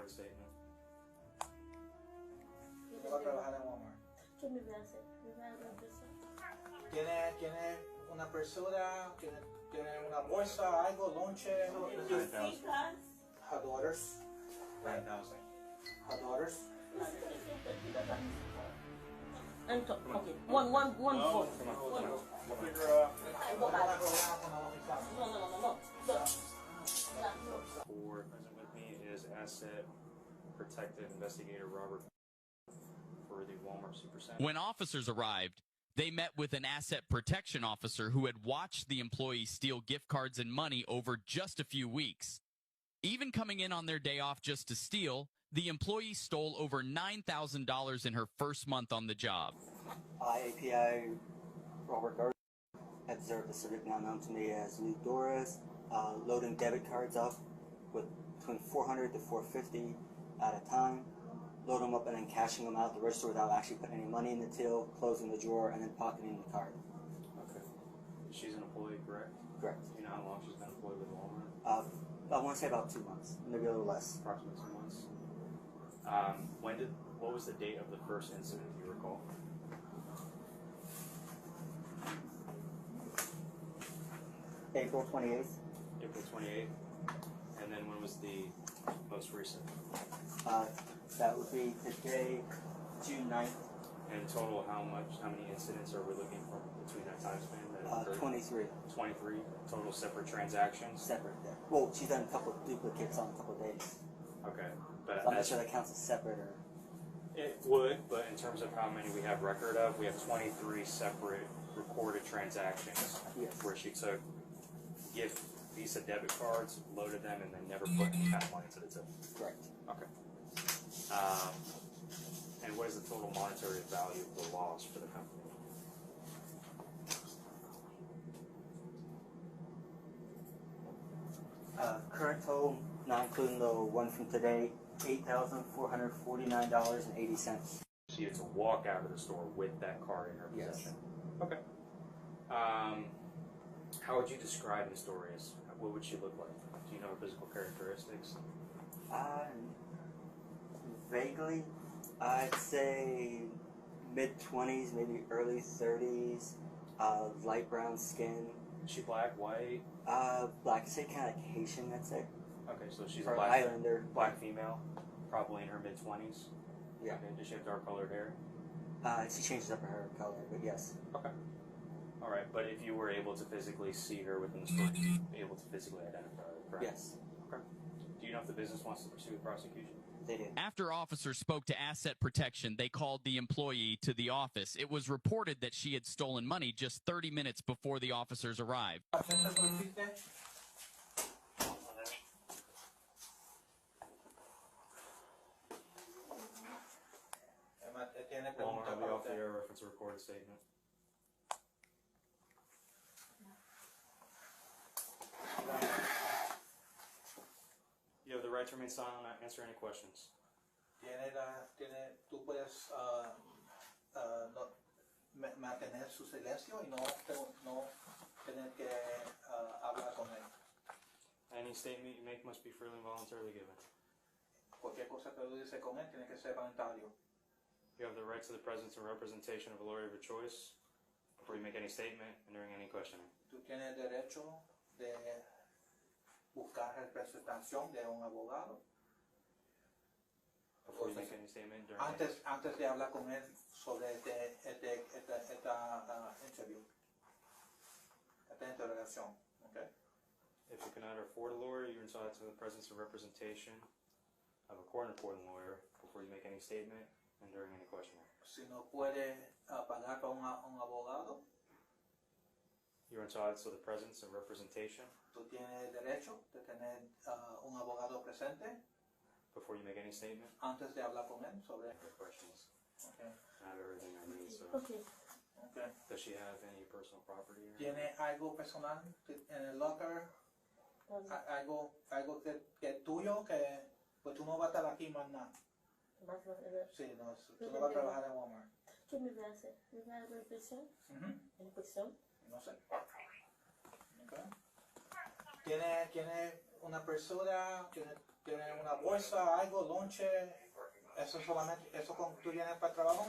recorded statement. ¿Dónde va a trabajar en Walmart? ¿Qué me va a hacer? ¿Me va a dar presión? ¿Tiene una persona? ¿Tiene una bolsa, algo, lonche? Mis hijas. Her daughters. 9,000. Her daughters. And so, okay, one phone. Come on. One. We'll figure out. Go back. No. For present with me is Asset Protective Investigator Robert for the Walmart Supercenter. When officers arrived, they met with an asset protection officer who had watched the employee steal gift cards and money over just a few weeks. Even coming in on their day off just to steal, the employee stole over $9,000 in her first month on the job. API Robert Garza observed a civic now known to me as Lou Doris, loading debit cards up with between 400 to 450 at a time, load them up and then cashing them out the register without actually putting any money in the till, closing the drawer, and then pocketing the card. Okay. She's an employee, correct? Correct. Do you know how long she's been employed with Walmart? I want to say about 2 months, maybe a little less. Approximately 2 months. What was the date of the first incident, do you recall? April 28th. April 28th. And then when was the most recent? That would be today, June 9th. And total, how many incidents are we looking for between that time span? That occurred? 23. 23 total separate transactions? Separate there. Well, she's done a couple of duplicates on a couple of days. Okay. But So I'm not sure that counts as separate or... It would, but in terms of how many we have record of, we have 23 separate recorded transactions. Yes. Where she took gift Visa debit cards, loaded them, and then never put any kind of money into the tip. Correct. Okay. And what is the total monetary value of the loss for the company? Current total, not including the one from today, $8,449.80. She had to walk out of the store with that card in her possession. Yes. Okay. How would you describe Ms. Dorius? What would she look like? Do you know her physical characteristics? Vaguely, I'd say mid-20s, maybe early 30s, light brown skin. Is she black, white? Black, I'd say kind of like Haitian, I'd say. Okay, so she's Or a black Islander. black female, probably in her mid-20s. Yeah. Okay, does she have dark colored hair? She changes up her hair color, but yes. Okay. All right, but if you were able to physically see her within the store, you'd be able to physically identify her, correct? Yes, Okay. Do you know if the business wants to pursue prosecution? they did. After officers spoke to Asset Protection, they called the employee to the office. It was reported that she had stolen money just 30 minutes before the officers arrived. Walmart, I'll be off the air, reference a recorded statement. You have the right to remain silent and not answer any questions. Tú puedes mantener su silencio y no tener que hablar con él. Any statement you make must be freely and voluntarily given. Cualquier cosa que tú dices con él tiene que ser voluntario. You have the right to the presence and representation of a lawyer of your choice before you make any statement and during any questioning. Tú tienes derecho de buscar representación de un abogado Before you make any statement during antes de hablar con él sobre esta interrogación. Okay? If you cannot afford a lawyer, you're entitled to the presence and representation of a court-appointed lawyer before you make any statement and during any questioning. Si no puede pagar para un abogado, You're entitled to the presence and representation tú tienes derecho de tener un abogado presente before you make any statement. antes de hablar con él sobre. Any questions? Okay. I have everything I need. So, Okay. Okay. does she have any personal property? ¿Tiene algo personal en el locker? Algo que es tuyo que pues tú no vas a estar aquí más nada. Sí, no, tú no vas a trabajar en Walmart. ¿Qué me va a hacer? ¿Me va a dar presión? ¿En presión? No sé. Okay. ¿Tiene una persona? ¿Tienes una bolsa, algo, lonche? ¿Eso solamente, eso tú tienes para el trabajo?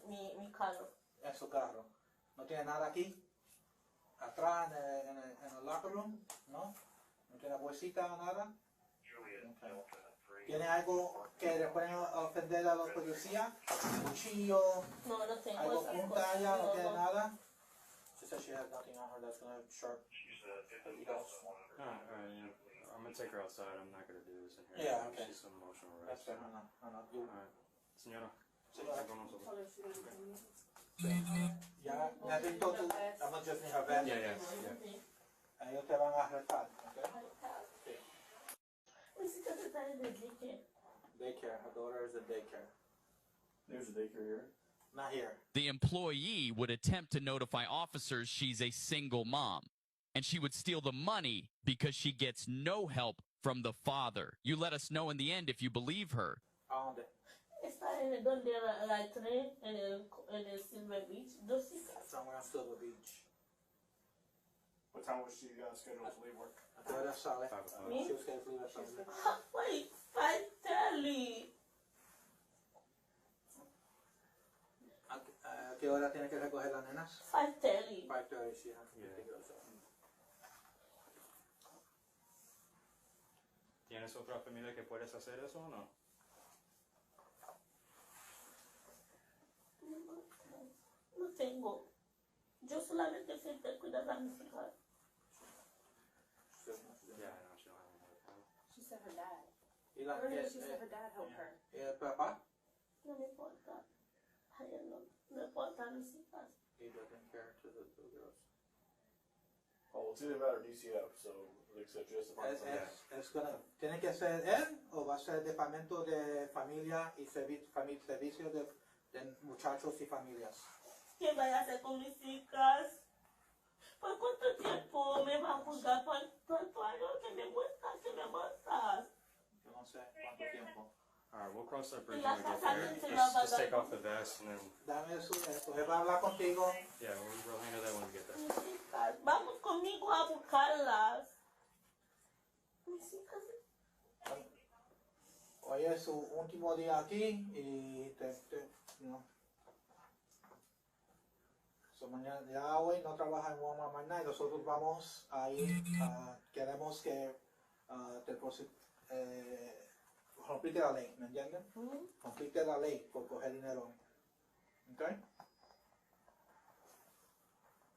Mi carro. En su carro. ¿No tiene nada aquí? ¿Atrás en el locker room? ¿No? ¿No tiene bolsita o nada? Okay. ¿Tiene algo que le pueden ofender a los policías? ¿Cuchillo? No, no tengo ¿Algo esas punta cosas. allá? ¿No No, tiene no. nada? She said she has nothing on her that's gonna sharp. Alright, I'm gonna take her outside. I'm not gonna do this in here. Yeah, okay. She's some emotional That's wreck. fair. No. Alright. Señora, Señora. con nosotros. Ya, necesito tu, I'm not just in her bed. Yeah. Ellos te van a arrestar, ¿ok? Mis hijas están en el daycare. Daycare, her daughter is at daycare. There's a daycare here. Not here. The employee would attempt to notify officers she's a single mom, and she would steal the money because she gets no help from the father. You let us know in the end if you believe her. ¿A dónde? Está en donde la tren, en el Silver Beach. Dos hijas. Somewhere on Silver Beach. What time was she scheduled to leave work? ¿A qué hora sale? 5 o'clock. Me? She was scheduled to leave at 5. Wait, 5:30. ¿A qué hora tiene que recoger las nenas? 5:30. 5:30, she has to Yeah. pick us up. ¿Tienes otra familia que puedes hacer eso o no? No tengo. Yo solamente sé que cuidar a mis hijas. Yeah, I know. She don't have another family. She said her dad. ¿Y la, Earlier she said her dad helped her. ¿Y el papá? No me importa. A ella no me importa mis hijas. He doesn't care to the two girls. Oh, it's either that or DCF, so like I said, just if ¿Tiene que ser él o va a ser el departamento de familia y servicio de muchachos y familias? ¿Qué voy a hacer con mis hijas? ¿Por cuánto tiempo me va a juzgar por tanto años que me muestras? Yo no sé cuánto tiempo. Alright, we'll cross that bridge Y la when we get casa there. se Just, lava just take la- off the vest and then, Dame su esto, él va a hablar contigo. yeah, we'll handle that when we get there. Mis hijas, vamos conmigo a buscarlas. Mis hijas. Hoy es su último día aquí y no. So, mañana, ya hoy no trabaja en Walmart más nada y nosotros vamos a ir, queremos que complete la ley, ¿me entienden? Complete la ley por coger dinero. ¿Ok?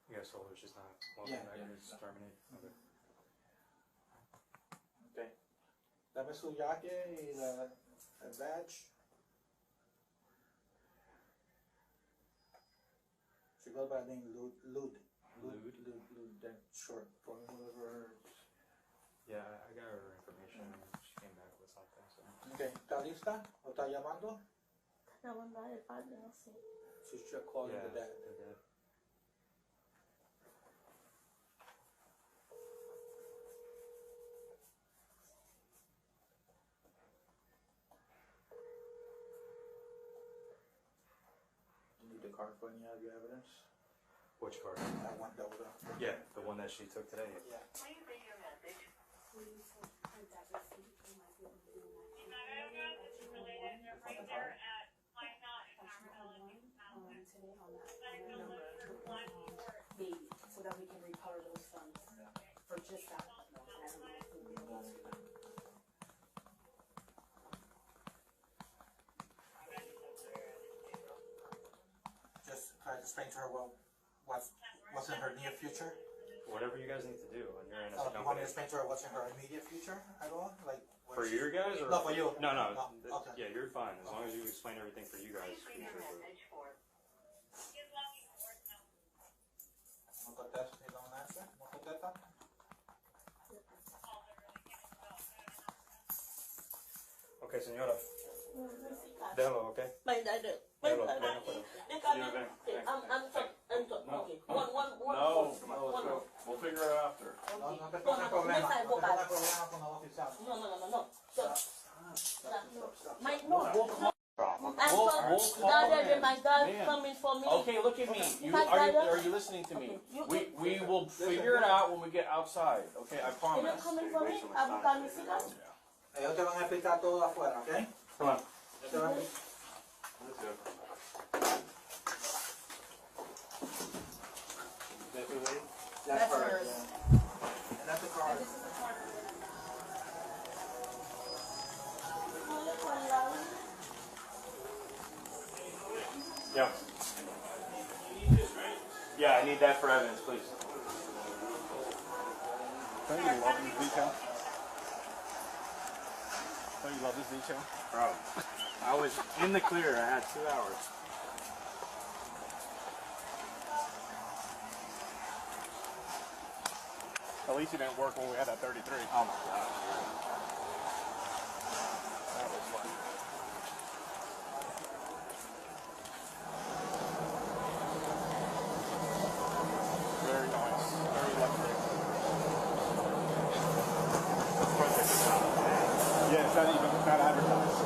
You guys told her she's not Yeah, welcome, yeah. it's terminated. Okay. Ok. Dame su jacket y el badge. She goes by the name Lud. That short for whoever. Yeah, I got her information. She came back with something, so. Ok, ¿está lista? ¿O está llamando? La bondad del padre, no sé. She's just calling Yeah, the dad. the dad. You need the card for any of your evidence? Which card? I want that one. Yeah, the one that she took today. Yeah. Please leave your message. Please her dad received it. Might be able to do that. On the card? Today on that number, baby, so that we can recover those funds for just that. And I don't know if we'll be able to. Just try to explain to her what's in her near future. Whatever you guys need to do on your end as a You want me company. to explain to her what's in her immediate future at all? Like what For she- you guys or? No, for you. No, no. Oh, okay. Yeah, you're fine. As long as you explain everything for you guys. Please leave your message for. No contesta, you don't answer? No contesta? Okay, señora. Mis hijas. Déjalo, okay? My dad. Déjalo, ven afuera. Déjame. ven, ven. I'm sorry. Okay. One. No, we'll figure it out after. No, no te pongas problema. No te pongas problema con los oficiales. No. Stop. Stop. My no. I'm We'll sorry. call Dad, him. my dad Man. coming for me. Okay, look at me. You My are brother- you listening to me? Okay, We will figure it out when we get outside. Okay, I You're promise. not coming for me. I will come and see that. Ellos te van a explicar todo afuera, ¿ok? Come on. Ellos te van a... Let's go. Is that your lady? That's hers, hers. yeah. And that's the card. Yeah. Yeah, I need that for evidence, please. Don't you love this detail? Don't you love this detail? Bro, I was in the clear. I had 2 hours. At least you didn't work when we had that 33. Oh my god. That was fun. Very nice. Very electric. Yeah, it's not even not advertised.